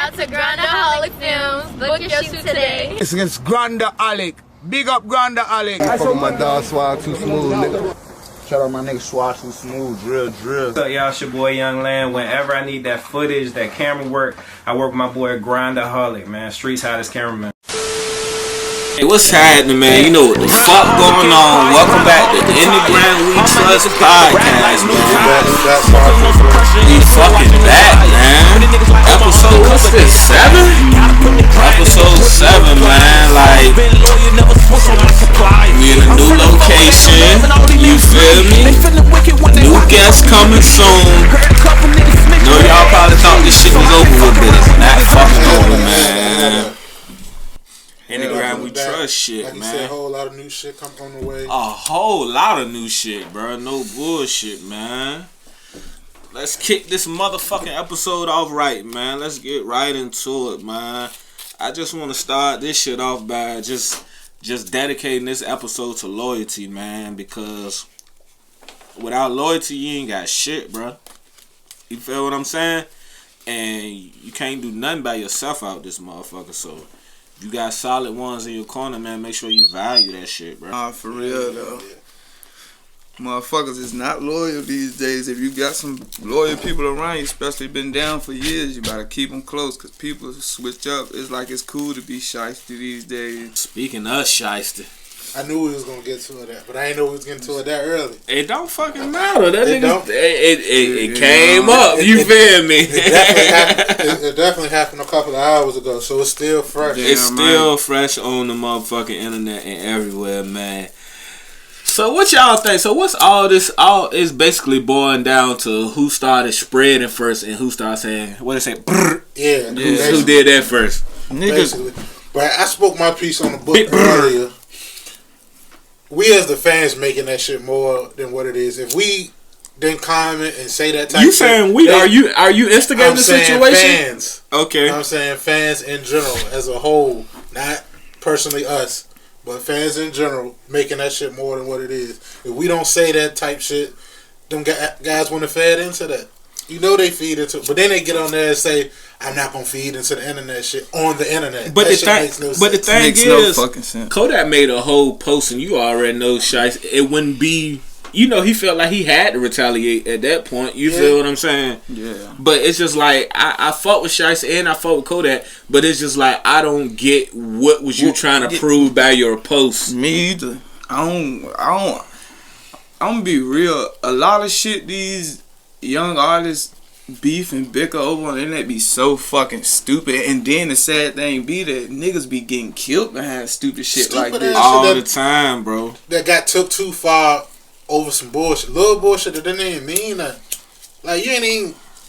out to Grandaholic Films. Book your shoot today. It's against Grandaholic. Big up Grandaholic. I fuck with my dog Swag Too Smooth, nigga. Shout out my nigga Swag Too Smooth, drill. What's up, y'all? It's your boy Young Land. Whenever I need that footage, that camera work, I work with my boy Grandaholic, man. Streets hottest cameraman. Hey, what's happening, man? You know what the fuck going on? Welcome back to the Instagram We Trust podcast, man. We fucking back, man. Episode, what's this, 7? Episode 7, man. Like, we in a new location. You feel me? New guests coming soon. Know y'all probably thought this shit was over with, but it's not fucking over, man. Instagram We Trust shit, like you man. said, a whole lot of new shit come on the way. A whole lot of new shit, bro. No bullshit, man. Let's kick this motherfucking episode off right, man. Let's get right into it, man. I just want to start this shit off by just dedicating this episode to loyalty, man. Because without loyalty, you ain't got shit, bro. You feel what I'm saying? And you can't do nothing by yourself out this motherfucker, so... You got solid ones in your corner, man. Make sure you value that shit, bro. For real, though. Motherfuckers is not loyal these days. If you got some loyal people around you, especially been down for years, you gotta keep them close, because people switch up. It's like it's cool to be shiesty these days. Speaking of shiesty, I knew we was gonna get to it, but I didn't know we was getting to it that early. it don't fucking matter. That It nigga, don't? it came up. You feel me? It definitely happened a couple of hours ago, so it's still fresh. It's still fresh on the motherfucking internet and everywhere, man. So what y'all think? So what's all this? All is basically boiling down to who started spreading first and who started saying what they say. Brr. Yeah. Who did that first? Basically. But I spoke my piece on the book earlier. We as the fans making that shit more than what it is. If we didn't comment and say that type You of saying shit, we? Are you instigating I'm the saying situation? Fans. Okay. I'm saying fans in general as a whole, not personally us, but fans in general making that shit more than what it is. If we don't say that type shit, them guys want to feed into that. You know they feed into it, but then they get on there and say, "I'm not gonna feed into the internet shit on the internet." But that the thing Makes is, no fucking sense. Kodak made a whole post, and you already know, Shiesty, it wouldn't be. You know, he felt like he had to retaliate at that point. You feel what I'm saying? Yeah. But it's just like I fought with Shiesty and I fought with Kodak, but it's just like I don't get what was you trying to prove by your post. Me either. I'm gonna be real. A lot of shit these young artists beef and bicker over on the internet be so fucking stupid, and then the sad thing be that niggas be getting killed behind stupid shit like this all the time, bro. That got took too far over some bullshit, little bullshit that didn't even mean that. Like you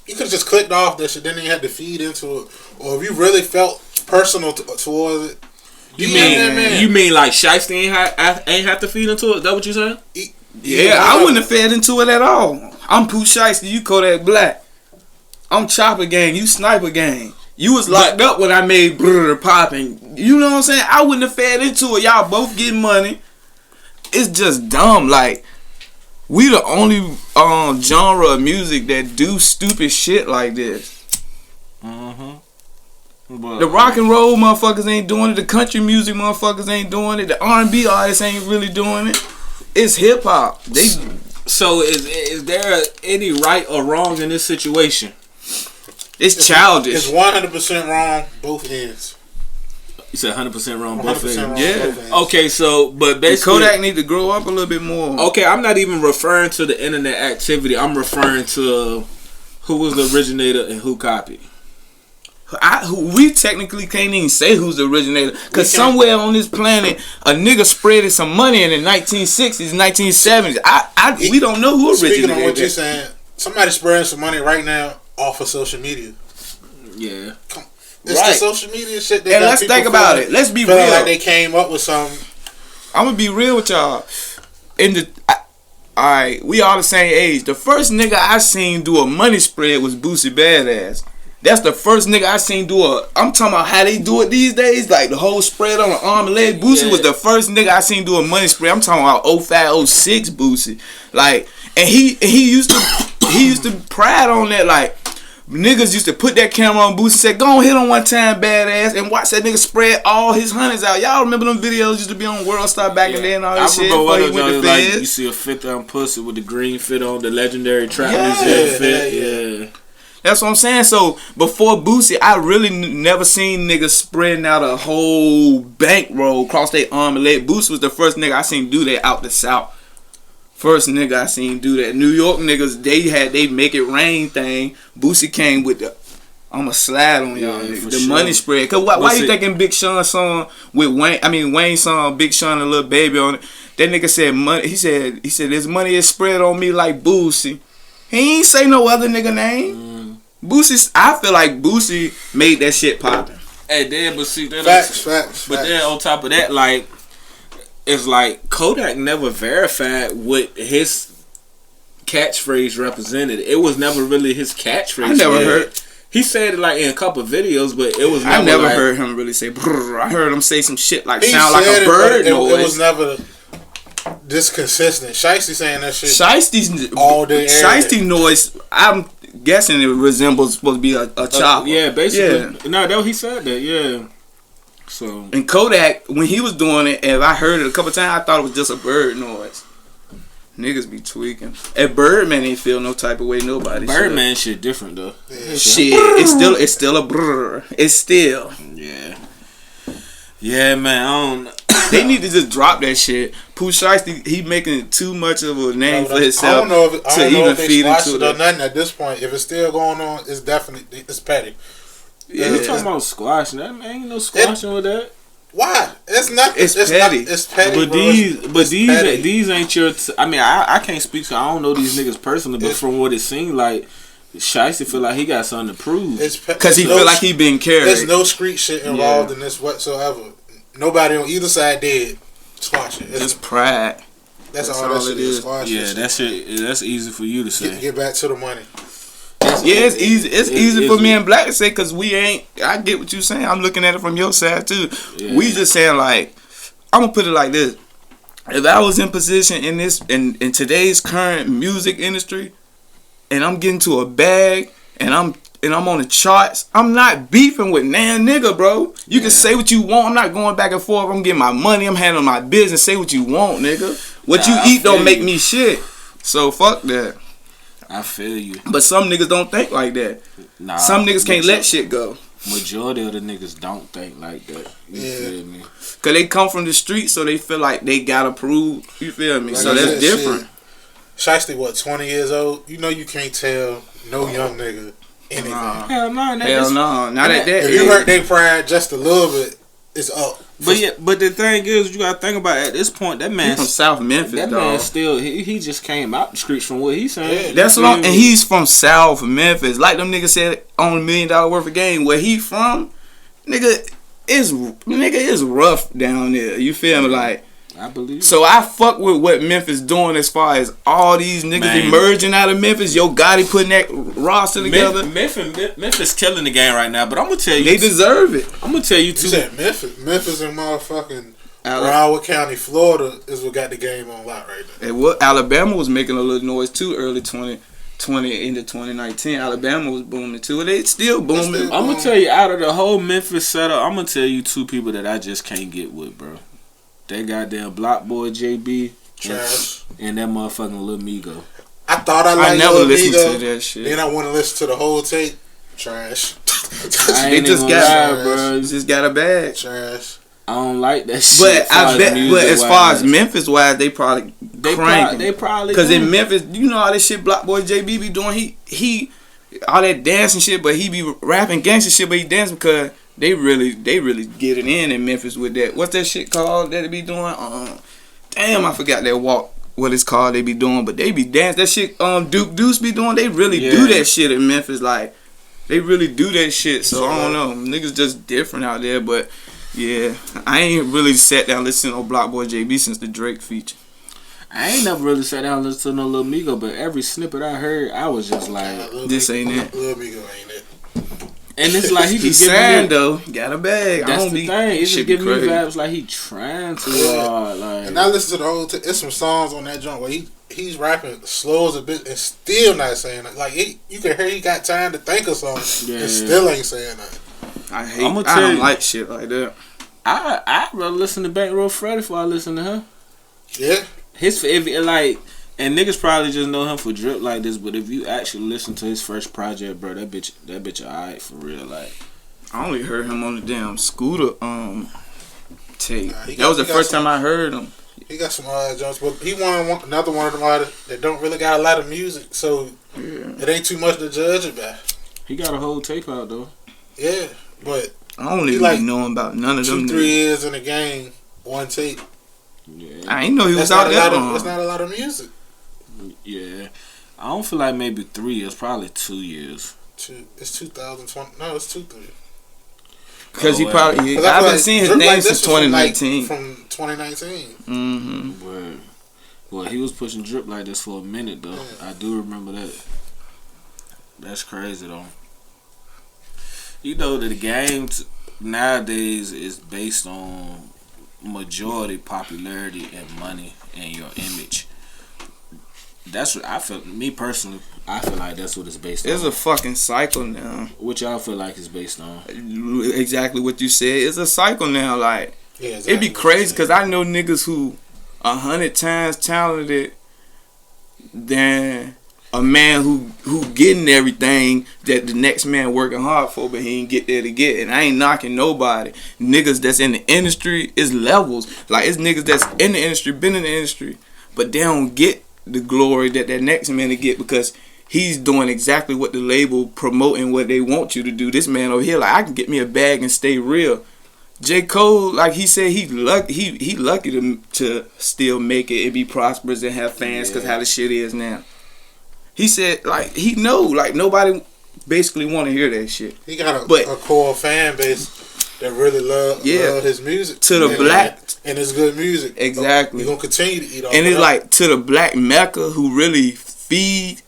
could have just clicked off that shit, then you had to feed into it, or if you really felt personal towards it. You mean like Shiesty ain't have to feed into it? Is that what you saying? Yeah, I wouldn't have fed into it at all. I'm Pooh Shiesty, you Kodak Black. I'm Chopper Gang, you Sniper Gang. You was locked up when I made Brrr popping. You know what I'm saying? I wouldn't have fed into it. Y'all both getting money. It's just dumb. Like, we the only genre of music that do stupid shit like this. The rock and roll motherfuckers ain't doing it. The country music motherfuckers ain't doing it. The R&B artists ain't really doing it. It's hip hop. So is there any right or wrong in this situation? It's childish. It's 100% wrong both ends. You said 100% wrong 100% both ends. wrong Yeah. both ends. Okay, so but basically Kodak need to grow up a little bit more. Okay, I'm not even referring to the internet activity. I'm referring to who was the originator and who copied. We technically can't even say who's the originator, because somewhere on this planet a nigga spreaded some money in the 1960s, 1970s. We don't know who originated. Speaking of what you're saying, somebody spreading some money right now off of social media. Yeah. It's the social media shit. And let's think about it. Let's be real. Like they came up with something. I'm gonna be real with y'all. Alright, we all the same age. The first nigga I seen do a money spread was Boosie Badass. That's the first nigga I seen do I'm talking about how they do it these days, like the whole spread on the arm and leg. Boosie was the first nigga I seen do a money spread. I'm talking about 05, 06 Boosie. Like, and he used to pride on that, like, niggas used to put that camera on Boosie and say, go on hit on one time, badass, and watch that nigga spread all his hundreds out. Y'all remember them videos used to be on World Star back in there and all that shit? I remember one of went those, to like, Feds. you see a 50 on pussy with the green fit on, the legendary trap music fit. Yeah. That's what I'm saying. So before Boosie, I really never seen niggas spreading out a whole bankroll across their arm and leg. Boosie was the first nigga I seen do that out the South. First nigga I seen do that. New York niggas, they make it rain thing. Boosie came with the I'ma slide on y'all niggas. The money spread. Cause why you thinking Big Sean song with Wayne song, Big Sean and Lil Baby on it? That nigga said money. He said this money is spread on me like Boosie. He ain't say no other nigga name. Boosie, I feel like Boosie made that shit poppin'. Hey, then, but see, Facts. Then on top of that, like, it's like Kodak never verified what his catchphrase represented. It was never really his catchphrase. I never heard. He said it like in a couple of videos, but it was never. I never like, heard him really say. Brrr. I heard him say some shit like He sound like a bird noise. It was never this consistent. Shiesty saying that shit Shiesty's all day. Shiesty noise. I'm guessing it resembles supposed to be a chopper. Yeah, basically. Yeah. No, he said that. Yeah. So. And Kodak, when he was doing it, if I heard it a couple times, I thought it was just a bird noise. Niggas be tweaking. And Birdman ain't feel no type of way. Nobody. Birdman shit different though. Yeah. Shit, it's still a brrr. It's still. Yeah. Yeah, man. They need to just drop that shit. Pooh Shiesty, he making too much of a name for himself. I don't know if they feed squashed into it or nothing at this point. If it's still going on, it's definitely petty. Yeah, you talking about squashing that? Man, ain't no squashing with that. Why? It's not. It's petty. It's petty. But these ain't your. I mean, I can't speak, so I don't know these niggas personally. But from what it seemed like, Shiesty feel like he got something to prove. Because he feel like he been carried. There's no street shit involved in this whatsoever. Nobody on either side did squash it. It's pride. That's all that shit is. Yeah, that shit. That's easy for you to say. Get back to the money. Yeah, it's easy. It's easy for me and Black to say because we ain't. I get what you saying. I'm looking at it from your side too. Yeah. We just saying like, I'm gonna put it like this: if I was in position in this in today's current music industry, and I'm getting to a bag, and I'm on the charts, I'm not beefing with nan nigga, bro. You can say what you want. I'm not going back and forth. I'm getting my money. I'm handling my business. Say what you want, nigga. What you eat don't make me shit. So fuck that. I feel you. But some niggas don't think like that. Nah, some niggas can't let shit go. Majority of the niggas don't think like that. You feel me? Cause they come from the street, so they feel like they gotta prove. You feel me? Like so that's different. Shiesty, what, 20 years old? You know you can't tell no young nigga anything. Hell no. Hell no. Not at that. If you hurt their pride just a little bit, it's up. But the thing is, you gotta think about it, at this point, that man from South Memphis. That man still he just came out the streets from what he's saying. Yeah, that's what and he's from South Memphis. Like them niggas said on $1 million worth of game. Where he from, nigga is rough down there. You feel me? Like I believe. So I fuck with what Memphis doing as far as all these niggas emerging out of Memphis. Yo Gotti putting that roster together. Memphis killing the game right now. But I'm gonna tell you, they deserve it. I'm gonna tell you too. You said Memphis and motherfucking Broward County, Florida is what got the game on lock right now. And what Alabama was making a little noise too early 2020 into 2019. Alabama was booming too. They still booming. I'm gonna tell you, out of the whole Memphis setup, I'm gonna tell you two people that I just can't get with, bro. That goddamn Block Boy JB trash and that motherfucking Lil Migo. I thought I liked I never Lil listened Migo, to that shit. Then I want to listen to the whole tape. Trash. They just got bro. Just got a bag. Trash. I don't like that shit. But I bet. But as far as Memphis wise, they probably cranking. They probably because in Memphis, you know all this shit Block Boy JB be doing. He all that dancing shit, but he be rapping gangster shit, but he dancing because. They really get it in Memphis with that. What's that shit called that they be doing? Damn, I forgot that walk. What it's called they be doing, but they be dancing. That shit Duke Deuce be doing. They really do that shit in Memphis. Like they really do that shit. So I don't know. Niggas just different out there. But yeah, I ain't really sat down listening to Block Boy JB since the Drake feature. I ain't never really sat down and listened to no Lil Migo, but every snippet I heard, I was just like, this ain't it. Lil Migo ain't it. And it's like he just signed though, got a bag. That's the thing. It's just giving me vibes like he trying to hard. Like, and I listen to the whole. It's some songs on that joint where he he's rapping slow as a bitch and still not saying it. Like you can hear he got time to think of something and still ain't saying that. I don't like shit like that. I'd rather listen to Back Row Freddy before I listen to him. Yeah. And niggas probably just know him for drip like this, but if you actually listen to his first project, bro, that bitch alright for real. Like, I only heard him on the damn Scooter tape. That was the first time I heard him. He got some jumps, but he another one of them artists that don't really got a lot of music, so it ain't too much to judge it by. He got a whole tape out though. Yeah, but I don't even know about none of them. 2-3 years in the game, one tape. Yeah. I ain't know he was out there. That's not a lot of music. Yeah, I don't feel like maybe 3 years, probably 2 years. It's 2020. No, it's 2-3. Because he probably, I've been seeing his name since 2019. From 2019. Mm-hmm. Well, he was pushing drip like this for a minute though. Yeah. I do remember that. That's crazy though. You know that the game nowadays is based on majority popularity and money and your image. That's what I feel. Me personally, I feel like that's what it's based on. It's a fucking cycle now. What y'all feel like it's based on? Exactly what you said. It's a cycle now. Like, exactly. It'd be crazy because I know niggas who 100 times talented than a man who getting everything that the next man working hard for, but he ain't get there to get. And I ain't knocking nobody. Niggas that's in the industry is levels. Like, it's niggas that's in the industry, been in the industry, but they don't get the glory that next man to get because he's doing exactly what the label promoting what they want you to do. This man over here, like, I can get me a bag and stay real. J. Cole, like he said, he lucky to still make it and be prosperous and have fans because how the shit is now. He said, like, he know, like, nobody basically want to hear that shit. He got a core fan base that really love his music. To the black. And it's good music. Exactly. You're going to continue to eat off and of it's that. like, to the black Mecca who really feed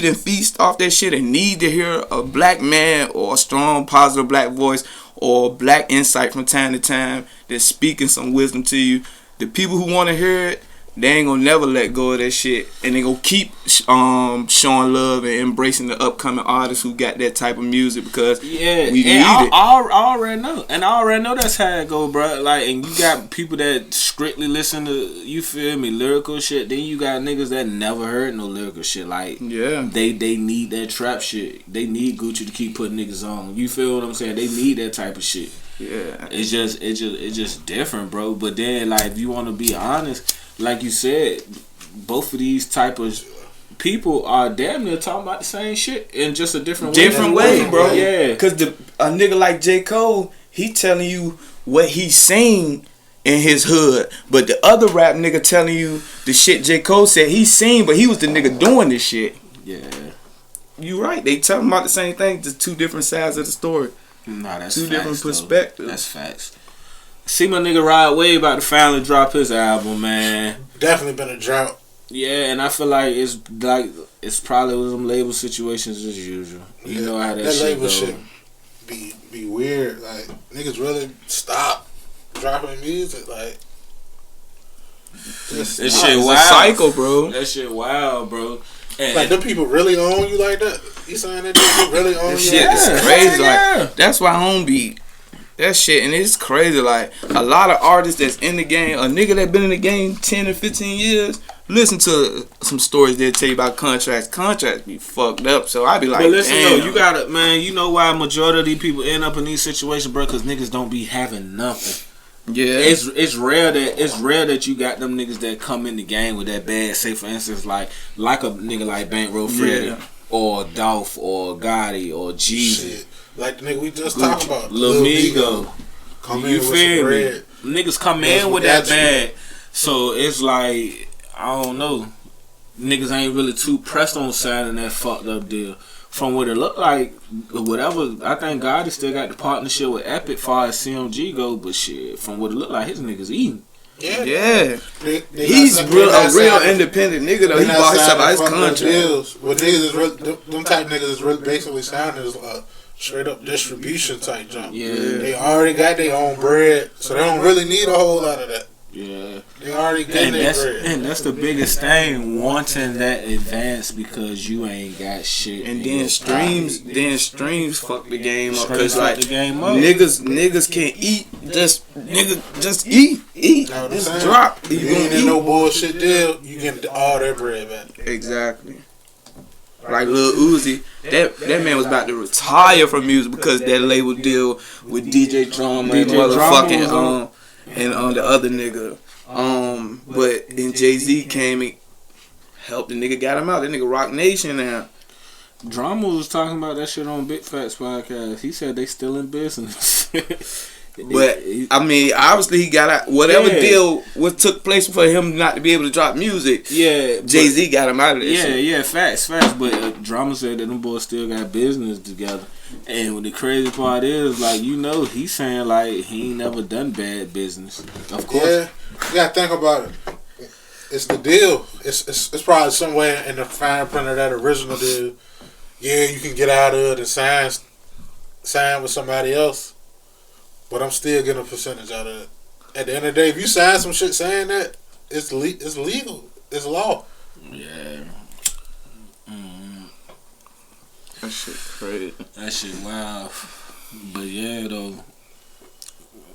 and feast off that shit and need to hear a black man or a strong, positive black voice or black insight from time to time that's speaking some wisdom to you. The people who want to hear it, they ain't gonna never let go of that shit, and they gonna keep showing love and embracing the upcoming artists who got that type of music because we need it. I already know, and I already know that's how it go, bro. Like, and you got people that strictly listen to, you feel me, lyrical shit. Then you got niggas that never heard no lyrical shit. Like, they need that trap shit. They need Gucci to keep putting niggas on. You feel what I'm saying? They need that type of shit. Yeah, it's just different, bro. But then, like, if you want to be honest, like you said, both of these type of people are damn near talking about the same shit in just a different way, bro. Yeah, because a nigga like J. Cole, he telling you what he seen in his hood, but the other rap nigga telling you the shit J. Cole said he seen, but he was the nigga doing this shit. Yeah, you right. They talking about the same thing, just two different sides of the story. Nah, that's two facts, different perspectives. Though. That's facts. See my nigga Rod Wave about to finally drop his album, man. Definitely been a drought. Yeah, and I feel like it's probably one of them label situations as usual. You know how that shit label go. shit be weird. Like, niggas really stop dropping music. Like, that shit wild. It's a cycle, bro. That shit wild, bro. And like, them people really own you like that? You saying that they really own you? Shit is crazy. Like, that's why I don't be that shit, and it's crazy. Like, a lot of artists that's in the game, a nigga that been in the game 10 or 15 years, listen to some stories they'll tell you about contracts. Contracts be fucked up, so I be like, but listen, damn. Though, you gotta, man, you know why majority of these people end up in these situations, bro? Because niggas don't be having nothing. Yeah, it's rare that you got them niggas that come in the game with that bad. Say for instance, like a nigga like Bankroll Freddy or Dolph or Gotti or Jeezy. Like the nigga we just talked about, Lil Migo. Come in with some bread. Niggas come in with that bag, so it's like, I don't know. Niggas ain't really too pressed on signing that fucked up deal. From what it look like, whatever, I think Gotti still got the partnership with Epic far as CMG go, but shit, from what it look like, his niggas eating. Yeah. He's a real independent nigga though. He bought himself out his contract. But niggas is real, them type niggas is really basically signing as straight up distribution type jump. Yeah. They already got their own bread, so they don't really need a whole lot of that. Yeah. They They already getting their bread. And that's the biggest thing, wanting that advance because you ain't got shit. And then streams fuck the game up. Cause like the game up. Niggas can't eat. Just eat. Just drop. You ain't in no bullshit deal. You get all their bread back. Exactly. Like Lil Uzi, that man was about to retire from music because that label deal with DJ Drama and motherfucking and the other nigga. But then Jay-Z came and helped the nigga, got him out. That nigga Rock Nation now. Drama was talking about that shit on Big Facts podcast. He said they still in business. But I mean, obviously he got out. Whatever deal took place for him not to be able to drop music. Yeah, Jay-Z got him out of this. Yeah, facts. But Drama said that them boys still got business together. And what the crazy part is, like, you know, he's saying like he ain't never done bad business. Of course. Yeah, you gotta think about it. It's the deal. It's probably somewhere in the fine print of that original deal. Yeah, you can get out of it and sign with somebody else. But I'm still getting a percentage out of it. At the end of the day, if you sign some shit saying that, it's legal. It's law. Yeah. That shit crazy. That shit wild. But yeah, though,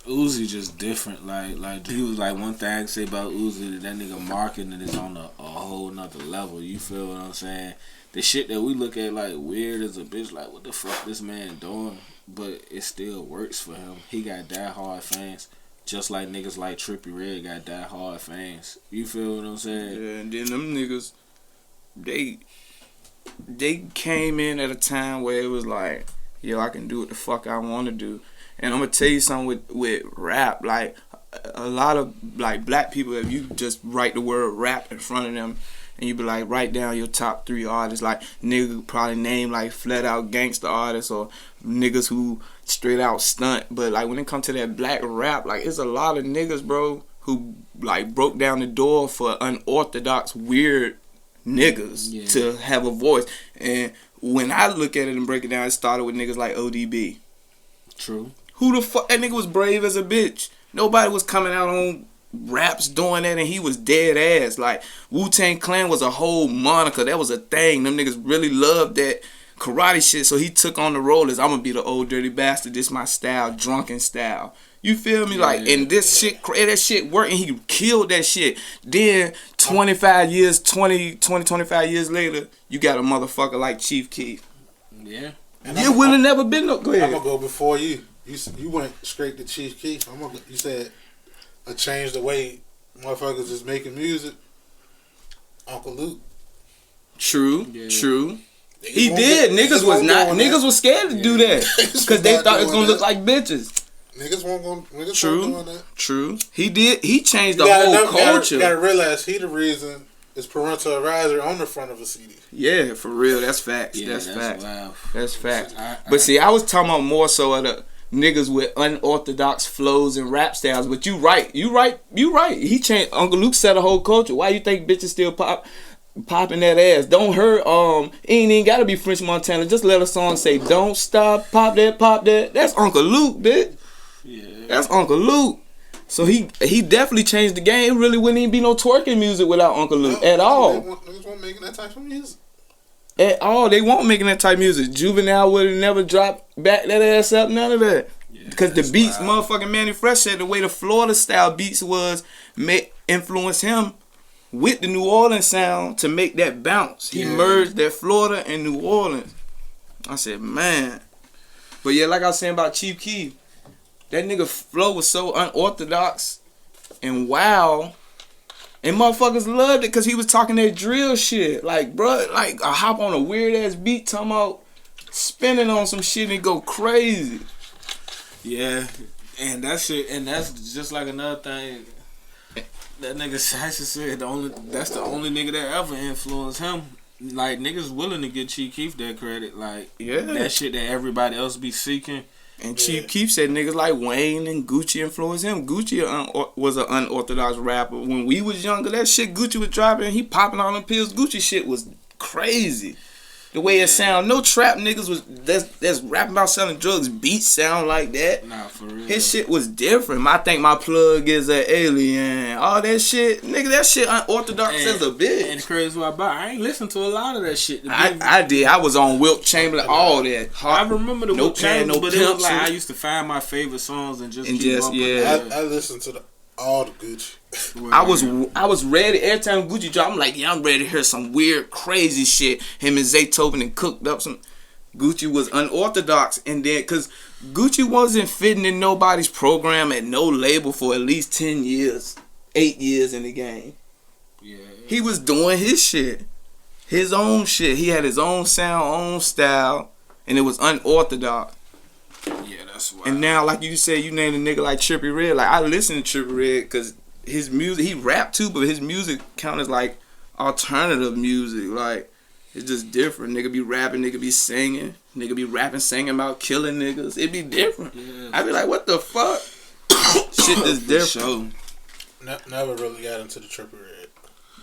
Uzi just different. Like he was like, one thing I can say about Uzi, that nigga marketing is on a whole nother level. You feel what I'm saying? The shit that we look at like weird as a bitch, like what the fuck this man doing? But it still works for him. He got die-hard fans. Just like niggas like Trippie Redd got die-hard fans. You feel what I'm saying? Yeah, and then them niggas, they came in at a time where it was like, yo, I can do what the fuck I want to do. And I'm going to tell you something with rap. Like, a lot of, like, black people, if you just write the word rap in front of them, and you be like, write down your top 3 artists. Like, nigga probably name like flat out gangster artists or niggas who straight out stunt. But like when it comes to that black rap, like it's a lot of niggas, bro, who like broke down the door for unorthodox, weird niggas to have a voice. And when I look at it and break it down, it started with niggas like ODB. True. Who the fuck? That nigga was brave as a bitch. Nobody was coming out on raps doing that, and he was dead ass. Like Wu-Tang Clan was a whole moniker. That was a thing. Them niggas really loved that karate shit, so he took on the role as I'm gonna be the old dirty bastard. This my style, drunken style. You feel me? Like, and this shit, that shit worked, and he killed that shit. Then 25 years later, you got a motherfucker like Chief Keef. Yeah. And you would have never been no. Go ahead. I'm gonna go before you. You went straight to Chief Keef. You said I changed the way motherfuckers is making music. Uncle Luke. True. He did. Niggas was scared to do that because they thought it was gonna look like bitches. Niggas won't doing that. True. He did. He changed the whole culture. You gotta realize he the reason is parental advisory on the front of a CD. Yeah, for real. That's facts. Yeah, that's facts. Wow. That's facts. But see, I was talking about more so of the niggas with unorthodox flows and rap styles. But you right. He changed. Uncle Luke set a whole culture. Why you think bitches still popping that ass? Don't hurt. Ain't even gotta be French Montana. Just let a song say "Don't stop, pop that." That's Uncle Luke, bitch. Yeah. That's Uncle Luke. So he definitely changed the game. It really wouldn't even be no twerking music without Uncle Luke at all. Niggas won't making that type of music. At all. They won't making that type of music. Juvenile would have never dropped back that ass up. None of that. Because the beats, motherfucking Manny Fresh said the way the Florida style beats was influence him with the New Orleans sound to make that bounce. He merged that Florida and New Orleans. I said, man. But yeah, like I was saying about Chief Keef, that nigga flow was so unorthodox and wow. And motherfuckers loved it because he was talking that drill shit. Like, bro, like I hop on a weird ass beat talking about spinning on some shit and go crazy. Yeah. And that shit, and that's just like another thing. That nigga Sasha said that's the only nigga that ever influenced him. Like, niggas willing to give Chief Keef that credit. Like, that shit that everybody else be seeking. And Chief Keef said niggas like Wayne and Gucci influenced him. Gucci was an unorthodox rapper. When we was younger, that shit Gucci was dropping, he popping all them pills. Gucci shit was crazy. The way it sound, no trap niggas was that's rapping about selling drugs. Beats sound like that. Nah, for real. His shit was different. I think my plug is an alien. All that shit, nigga. That shit unorthodox as a bitch. And crazy what about? I ain't listened to a lot of that shit. I did. I was on Wilt Chamberlain. All that. I remember the no Wilt Chamberlain, but it was like pencil. I used to find my favorite songs and just And keep just, bumping yeah. it. I listened to all the Gucci. I was ready every time Gucci dropped. I'm like, yeah, I'm ready to hear some weird, crazy shit. Him and Zaytoven and cooked up some. Gucci was unorthodox, and then cause Gucci wasn't fitting in nobody's program at no label for at least 10 years, 8 years in the game. Yeah. He was doing his shit, his own shit. He had his own sound, own style, and it was unorthodox. Yeah, that's why. And now, like you said, you named a nigga like Trippie Redd. Like I listen to Trippie Redd because his music, he rap too, but his music count as like alternative music. Like it's just different. Nigga be rapping, nigga be singing, nigga be rapping, singing about killing niggas. It be different. Yeah, I be like, what the fuck? Shit is different. Sure. Never really got into the Trippie Redd.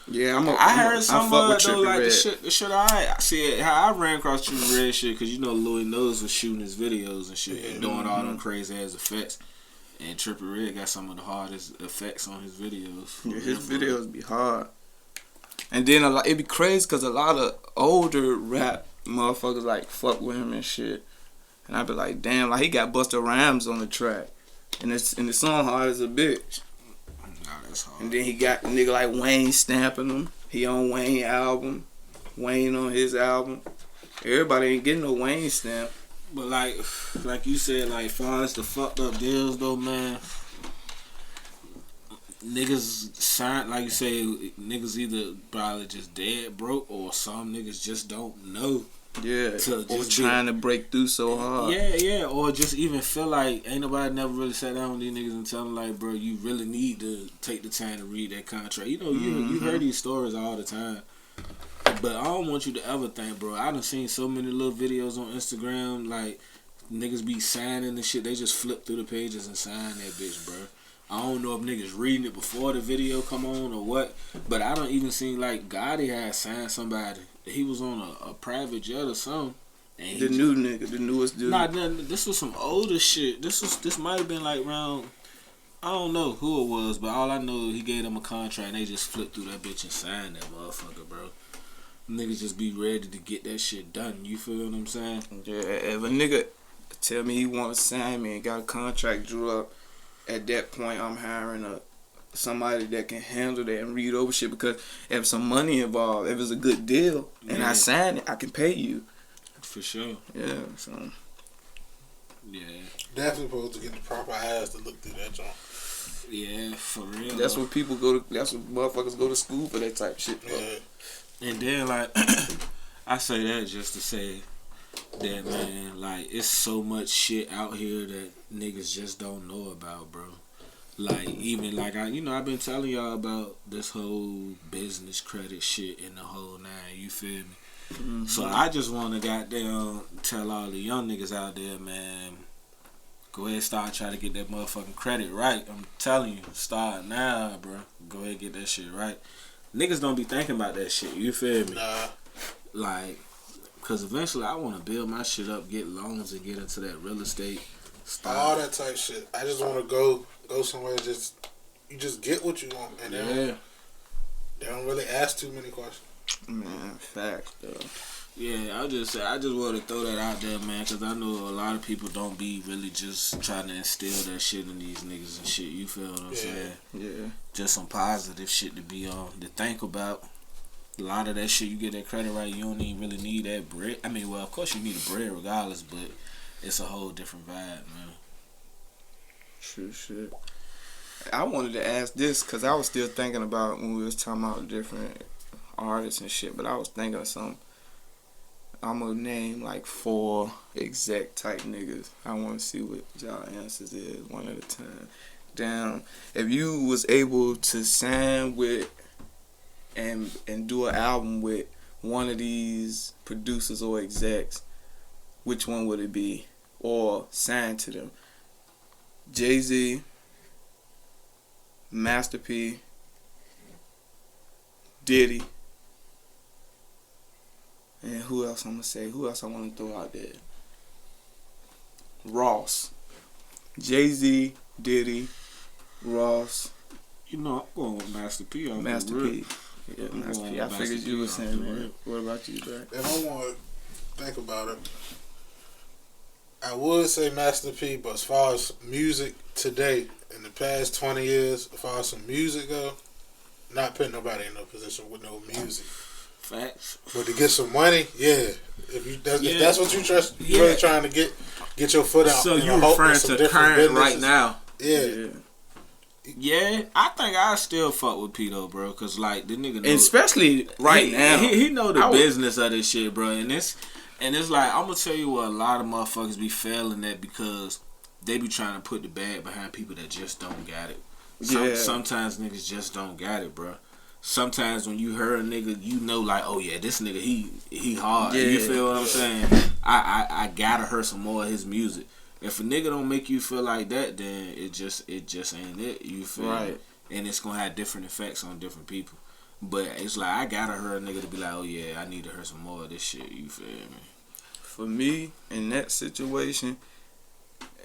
Yeah, I heard some fuck of with it though, Trippie like Redd. the shit I see it, how I ran across Trippie Redd shit, cause you know Louis Knows was shooting his videos and shit and doing all them crazy ass effects, and Trippie Redd got some of the hardest effects on his videos. Yeah, his videos be hard. And then it be crazy because a lot of older rap motherfuckers like fuck with him and shit. And I be like, damn, like he got Busta Rhymes on the track, and the song hard as a bitch. Nah, that's hard. And then he got a nigga like Wayne stamping him. He on Wayne album, Wayne on his album. Everybody ain't getting no Wayne stamp. But like you said, like far as the fucked up deals though, man. Niggas sign, like you say, niggas either probably just dead broke or some niggas just don't know. Yeah, To or just trying to break through so hard. Yeah, or just even feel like ain't nobody never really sat down with these niggas and tell them like, bro, you really need to take the time to read that contract. You know, you heard these stories all the time. But I don't want you to ever think, bro, I done seen so many little videos on Instagram, like, niggas be signing and shit, they just flip through the pages and sign that bitch, bro. I don't know if niggas reading it before the video come on or what, but I don't even see like Gotti had signed somebody. He was on a private jet or something. And The new nigga, the newest dude. Nah, this was some older shit. This might have been like around, I don't know who it was, but all I know he gave them a contract and they just flipped through that bitch and signed that motherfucker, bro. Niggas just be ready to get that shit done. You feel what I'm saying? Yeah, if a nigga tell me he want to sign me and got a contract drew up, at that point I'm hiring somebody that can handle that and read over shit, because if some money involved, if it's a good deal and I sign it, I can pay you. For sure. Yeah, so Yeah. Definitely supposed to get the proper eyes to look through that joint. Yeah, for real. that's what people go to. That's what motherfuckers go to school for, that type of shit. Yeah. And then like I say that just to say that, man, like it's so much shit out here that niggas just don't know about, bro. Like even like I've been telling y'all about this whole business credit shit and the whole nine, you feel me? Mm-hmm. So I just wanna goddamn tell all the young niggas out there, man, go ahead and start trying to get that motherfucking credit right. I'm telling you, start now, bro. Go ahead and get that shit right. Niggas don't be thinking about that shit, you feel me? Nah. Like, cause eventually I want to build my shit up, get loans, and get into that real estate stuff. All that type shit. I just want to go somewhere. You just get what you want, and they don't really ask too many questions. Man, facts though. Yeah, I just want to throw that out there, man, cause I know a lot of people don't be really just trying to instill that shit in these niggas and shit. You feel what I'm saying? Yeah. Just some positive shit to be on, to think about. A lot of that shit, you get that credit right, you don't even really need that bread. I mean, well, of course you need a bread regardless, but it's a whole different vibe, man. True shit. I wanted to ask this because I was still thinking about when we was talking about different artists and shit, but I was thinking of some. I'm gonna name like 4 exec type niggas. I want to see what y'all answers is one at a time. Down. If you was able to sign with and do an album with one of these producers or execs, which one would it be? Or sign to them? Jay-Z, Master P, Diddy, And who else I'm gonna say? Who else I want to throw out there? Ross, Jay-Z, Diddy, Ross. You know, I'm going with Master P. Master P. Yeah, I'm Master going P. I with figured Master you P were off saying the that. rip. What about you, Jack? If I want to think about it, I would say Master P, but as far as music today, in the past 20 years, as far as some music go, not putting nobody in no position with no music. Facts. But to get some money, yeah. If that's what you trust, Yeah. really trying to get your foot out. So in you a hope referring in some to different current right businesses. now? Yeah. Yeah, I think I still fuck with P though, bro. Cause like the nigga, And especially right now, he know the business of this shit, bro. And it's like I'm gonna tell you what a lot of motherfuckers be failing at because they be trying to put the bag behind people that just don't got it. Sometimes niggas just don't got it, bro. Sometimes when you heard a nigga, you know like, oh yeah, this nigga he hard. Yeah. You feel what I'm saying? I gotta hear some more of his music. If a nigga don't make you feel like that, then it just ain't it. You feel right? And it's gonna have different effects on different people. But it's like I gotta hear a nigga to be like, oh yeah, I need to hear some more of this shit. You feel me? For me, in that situation,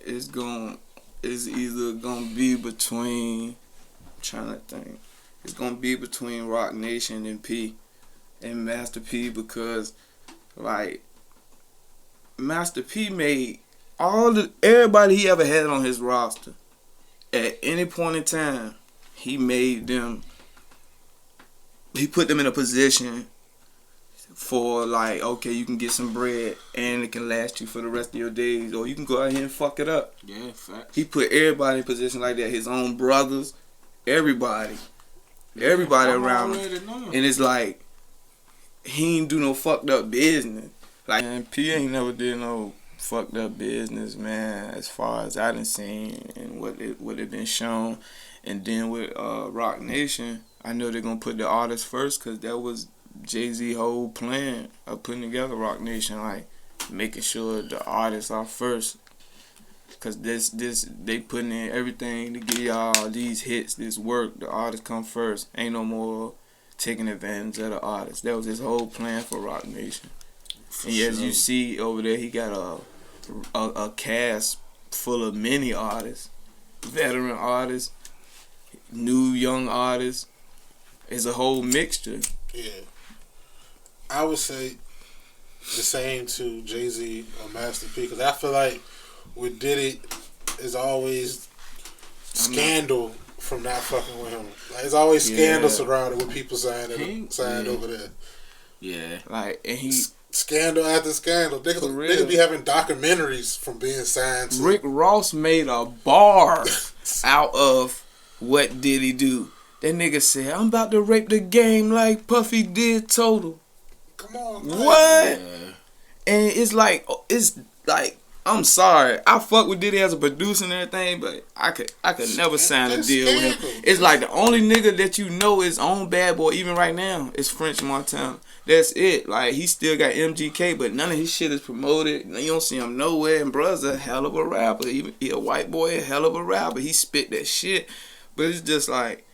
it's either gonna be between. I'm trying to think. It's gonna be between Rock Nation and P, and Master P, because like Master P made everybody he ever had on his roster. At any point in time, he put them in a position for like, okay, you can get some bread and it can last you for the rest of your days, or you can go out here and fuck it up. Yeah, facts. He put everybody in a position like that. His own brothers, everybody around him. And it's like he ain't do no fucked up business. Like, man, P ain't never did no fucked up business, man, as far as I done seen and what it been shown. And then with Rock Nation, I know they're gonna put the artist first, because that was Jay-Z whole plan of putting together Rock Nation, like making sure the artists are first, because they putting in everything to give y'all these hits, this work. The artists come first. Ain't no more taking advantage of the artists. That was his whole plan for Rock Nation. And as you see over there, he got a cast full of many artists, veteran artists, new young artists. It's a whole mixture. Yeah. I would say the same to Jay-Z or Master P, because I feel like with Diddy, is always scandal from not fucking with him. Like, it's always scandal surrounded with people signed over there. Yeah. Like, and he... Scandal after scandal. Niggas be having documentaries from being signed to. Rick Ross made a bar out of what did he do. That nigga said, I'm about to rape the game like Puffy did Total. Come on, man. What? Yeah. And it's like, I'm sorry. I fuck with Diddy as a producer and everything, but I could never sign a deal with him. It's like the only nigga that you know is on Bad Boy, even right now, is French Montana. That's it. Like, he still got MGK, but none of his shit is promoted. You don't see him nowhere. And bruh's a hell of a rapper. He a white boy, a hell of a rapper. He spit that shit. But it's just like,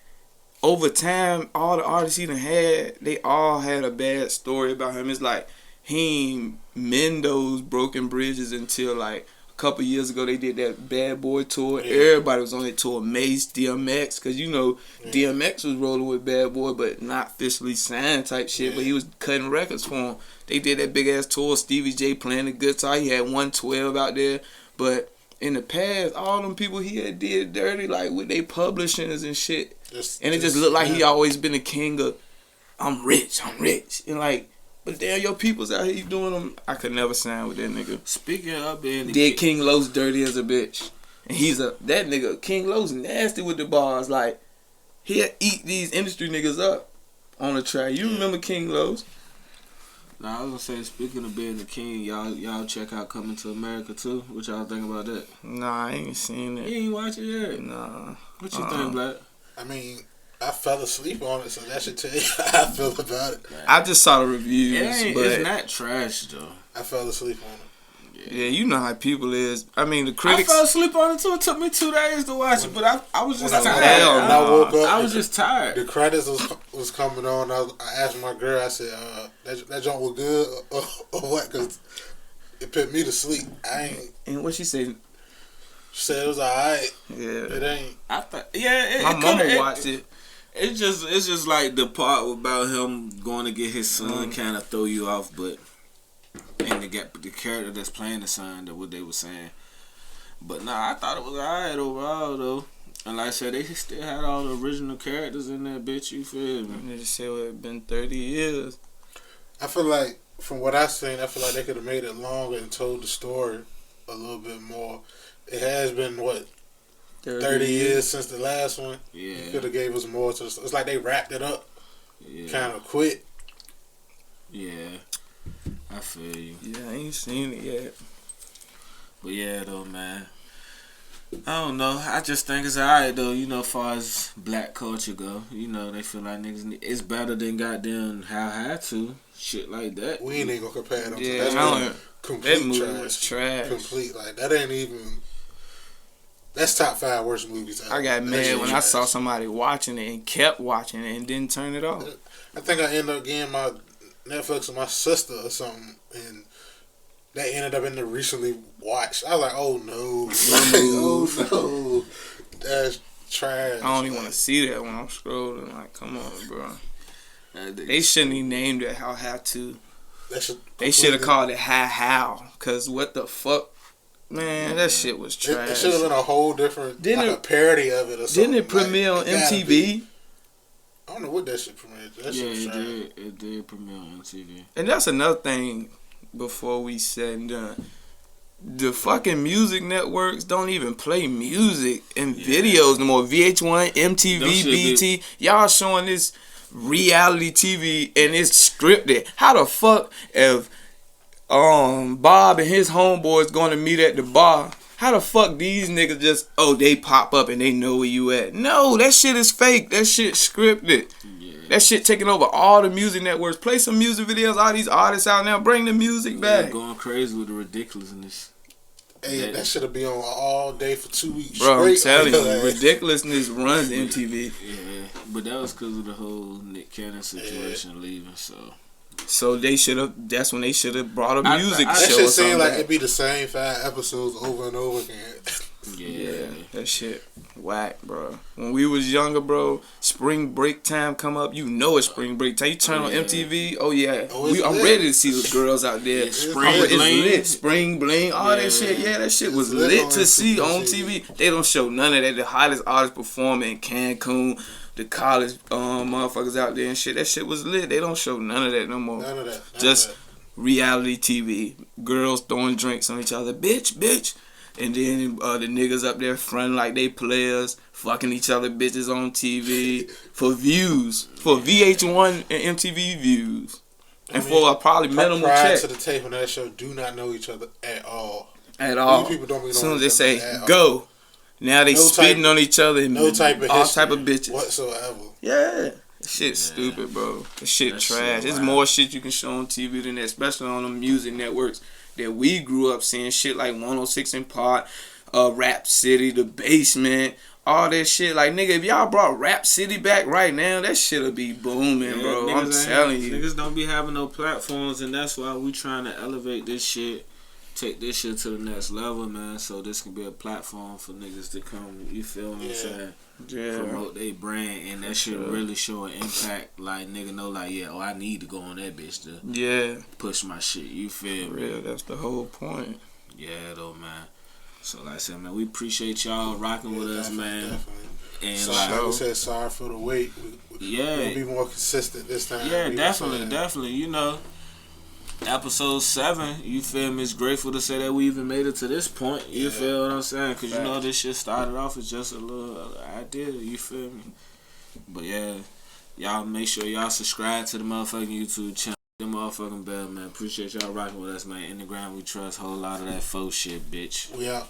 over time, all the artists he done had, they all had a bad story about him. It's like, he ain't mend those broken bridges until like a couple years ago. They did that Bad Boy tour. Yeah. Everybody was on that tour. Mace, DMX, because you know DMX was rolling with Bad Boy, but not officially signed type shit. Yeah. But he was cutting records for him. They did that big ass tour. Stevie J playing the guitar. He had 112 out there. But in the past, all them people he had did dirty, like with they publishings and shit. And it just looked like he always been a king of, I'm rich. And like, but damn, your people's out here doing them. I could never sign with that nigga. Speaking of being did King Los dirty as a bitch. And that nigga, King Los nasty with the bars. Like, he'll eat these industry niggas up on the track. You remember King Los? Nah, I was gonna say, speaking of being the king, y'all check out Coming to America too. What y'all think about that? Nah, I ain't seen it. You ain't watch it yet? Nah. What you think, Black? I mean, I fell asleep on it, so that should tell you how I feel about it. I just saw the reviews, It's not trash though. I fell asleep on Yeah, you know how people is. I mean, the I critics. fell asleep on it too. It took me 2 days to watch it, but I was just tired. When I woke up, I was just tired. The credits was coming on. I asked my girl. I said, "That joint was good or what?" Because it put me to sleep. I ain't. And what she said? She said it was alright. Yeah, It ain't. I thought, yeah. my mama watched it. It's just like the part about him going to get his son kind of throw you off, but and the character that's playing the son, that what they were saying. But nah, I thought it was alright overall though. And like I said, they still had all the original characters in there, bitch. You feel me? They just said it's been 30 years. I feel like from what I've seen, I feel like they could have made it longer and told the story a little bit more. It has been what 30 years since the last one. Yeah. You could have gave us more. To it's like they wrapped it up, Yeah. kind of quick. Yeah. I feel you. Yeah, I ain't seen it yet. But yeah, though, man. I don't know. I just think it's alright, though, you know, as far as black culture go. You know, they feel like niggas, it's better than goddamn How High To. Shit like that. We ain't gonna compare them. Yeah, That's that complete movie trash. was trash. Complete. Like, that ain't even... That's top 5 worst movies ever. I got That mad shit when I trash. saw somebody watching it and kept watching it and didn't turn it off. I think I ended up getting my Netflix with my sister or something, and that ended up in the recently watched. I was like, oh no. Like, oh no. That's trash. I don't even want to see that when I'm scrolling. Like, come on, bro. They shouldn't even named it How Have To. They should have called it How. Because what the fuck? Man, that shit was trash. It should have been a whole different, a parody of it or something. Didn't it premiere on MTV? I don't know what that shit premiered. That shit was trash. It did premiere on MTV. And that's another thing before we said and done. The fucking music networks don't even play music and videos no more. VH1, MTV, BT. Y'all showing this reality TV and it's scripted. How the fuck if Bob and his homeboys going to meet at the bar, how the fuck these niggas just, they pop up and they know where you at? No, that shit is fake. That shit scripted. Yeah. That shit taking over all the music networks. Play some music videos. All these artists out now, bring the music back. Going crazy with the ridiculousness. Hey, that should have been on all day for 2 weeks. Bro, I'm straight. telling you, ridiculousness runs MTV. Yeah, but that was because of the whole Nick Cannon situation leaving, So they should have. That's when they should have brought a music show. That shit or something seemed like back. it'd be the same 5 episodes over and over again. Yeah, that shit whack, bro. When we was younger, bro, spring break time come up. You know it's spring break time. You turn on MTV. Oh yeah, I'm ready to see the girls out there. Spring It's bling, lit. Spring bling, all that shit. Yeah, that shit was lit to see on TV. They don't show none of that. The hottest artists performing in Cancun. The college motherfuckers out there and shit. That shit was lit. They don't show none of that no more. None of that. Just reality TV. Girls throwing drinks on each other. Bitch. And then the niggas up there fronting like they players. Fucking each other bitches on TV. For views. For VH1 and MTV views. And for a probably minimal prior check. to the tape on that show, do not know each other at all. At all. These people don't be As soon as they knowing each say, other at go. all. Now they spitting on each other and no type of all type of bitches whatsoever. Yeah, shit stupid, bro. That shit trash. There's more shit you can show on TV than that, especially on the music networks that we grew up seeing. Shit like 106 in Park, Rap City, The Basement, all that shit. Like, nigga, if y'all brought Rap City back right now, that shit'll be booming, bro. I'm telling you. Niggas don't be having no platforms, and that's why we trying to elevate this shit. Take this shit to the next level, man, so this can be a platform for niggas to come, you feel what I'm saying? Yeah. Promote their brand, and that shit really show an impact, like, nigga know, like, I need to go on that bitch to push my shit, you feel me? Real, that's the whole point. Yeah, though, man. So, like I said, man, we appreciate y'all rocking with us, man. Definitely. And, like we said, sorry for the wait. We'll be more consistent this time. Yeah, definitely, you know. Episode 7, you feel me? It's grateful to say that we even made it to this point. You feel what I'm saying? Because you know this shit started off as just a little idea. You feel me? But yeah, y'all make sure y'all subscribe to the motherfucking YouTube channel. The motherfucking bell, man. Appreciate y'all rocking with us, man. In the ground we trust. Whole lot of that faux shit, bitch. We out.